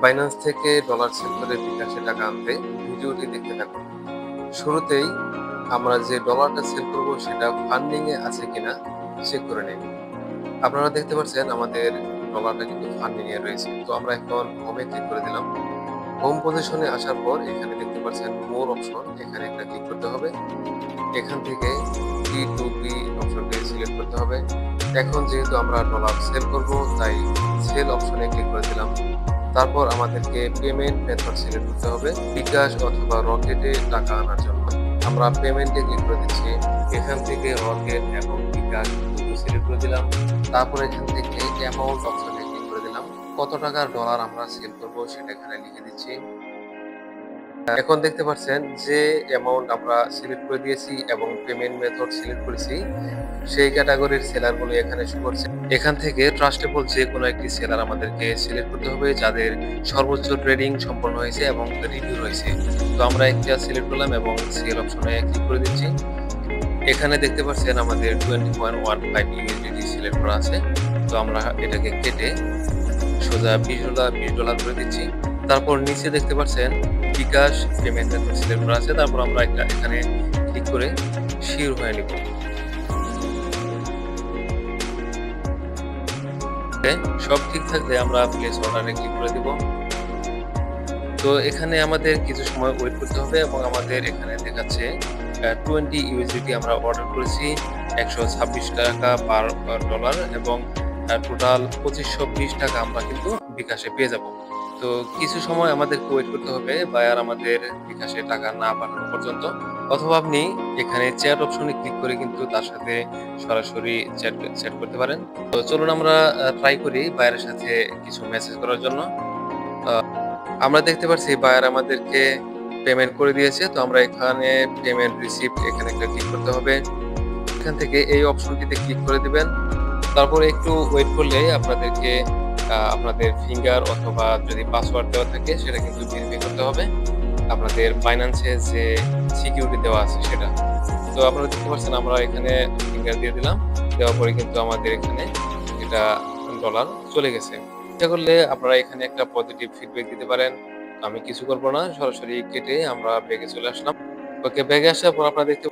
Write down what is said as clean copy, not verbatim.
Binance থেকে dollar sell করে বিকাশে টাকা আনতে ভিডিওটি দেখতে থাকুন। শুরুতেই আমরা যে ডলারটা সেল করব সেটা ফান্ডিং এ আছে কিনা চেক করে নিন। আপনারা দেখতে পাচ্ছেন আমাদের ডলারটা কিন্তু ফান্ডিং এ রয়েছে। তো আমরা এখন হোমে ক্লিক করে দিলাম। হোম পজিশনে আসার পর এখানে দেখতে পাচ্ছেন মোর অপশন, এখানে একটা ক্লিক করতে হবে। এখান থেকে P2P অপশনটি সিলেক্ট করতে হবে। এখন যেহেতু আমরা ডলার সেল করব তাই সেল অপশনে ক্লিক করে দিলাম। তারপর আমাদেরকে পেমেন্ট মেথড সিলেক্ট করতে হবে বিকাশ অথবা রকেটে টাকা আনার জন্য। আমরা পেমেন্টে ক্লিক করে দিচ্ছি। এখান থেকে রকেট এবং বিকাশ দুটো সিলেক্ট করে দিলাম। তারপর এখান থেকে অ্যামাউন্ট অপশনে ক্লিক করে দিলাম। কত টাকার ডলার আমরা সেল করব সেটা এখানে লিখে দিচ্ছি। এখন দেখতে পাচ্ছেন যে অ্যামাউন্ট আমরা সিলেক্ট করে দিয়েছি এবং পেমেন্ট মেথড সিলেক্ট করেছি সেই ক্যাটাগরির সেলার গুলো এখানে শো করছে। এখান থেকে ট্রাস্টেবল যে কোনো একটি সেলার আমাদেরকে সিলেক্ট করতে হবে যাদের সর্বোচ্চ ট্রেডিং সম্পন্ন হয়েছে এবং রিভিউ রয়েছে। তো আমরা একটা সিলেক্ট করলাম এবং সেল অপশনে ক্লিক করে দিচ্ছি। এখানে দেখতে পাচ্ছেন আমাদের 20.15 ইউএসডিটি সিলেক্ট করা আছে। তো আমরা এটাকে কেটে সোজা $20 করে দিচ্ছি। তারপর নিচে দেখতে পাচ্ছেন বিকাশ পেমেন্ট মেথড সিলেক্ট করা আছে। তারপর আমরা এখানে ক্লিক করে শিওর হয়ে নিব। সব ঠিক থাকলে আমরা প্লেস অর্ডারে ক্লিক করে দিব। তো এখানে আমাদের কিছু সময় ওয়েট করতে হবে এবং আমাদের এখানে দেখাচ্ছে 20 ইউএসডিটি আমরা অর্ডার করেছি, 126 টাকা পার ডলার এবং টোটাল 2520 টাকা আমরা কিন্তু বিকাশে পেয়ে যাব। তো কিছু সময় আমাদেরকে ওয়েট করতে হবে বায়ার আমাদের বিকাশে টাকা না পাঠানো পর্যন্ত, অথবা আপনি এখানে চ্যাট অপশনে ক্লিক করে কিন্তু তার সাথে সরাসরি চ্যাট করতে পারেন। তো চলুন আমরা ট্রাই করি বায়ারের সাথে কিছু মেসেজ করার জন্য। আমরা দেখতে পাচ্ছি বায়ার আমাদেরকে পেমেন্ট করে দিয়েছে। তো আমরা এখানে পেমেন্ট রিসিপ্ট এখানে একটা ক্লিক করতে হবে। এখান থেকে এই অপশনটিতে ক্লিক করে দিবেন। তারপরে একটু ওয়েট করলে আপনাদেরকে আপনাদের ফিঙ্গার অথবা যদি পাসওয়ার্ড দেওয়া থাকে সেটা কিন্তু ভেরিফাই করতে হবে আপনাদের বাইন্যান্সে যে সিকিউরিটি দেওয়া আছে সেটা। তো আপনারা দেখতে পাচ্ছেন আমরা এখানে ফিঙ্গার দিয়ে দিলাম। দেওয়ার পরে কিন্তু আমাদের এখানে এটা ডলার চলে গেছে। ইচ্ছা করলে আপনারা এখানে একটা পজিটিভ ফিডব্যাক দিতে পারেন। আমি কিছু করব না, সরাসরি কেটে আমরা ব্যাগে চলে আসলাম। ওকে, ব্যাগে আসার পর আপনারা দেখতে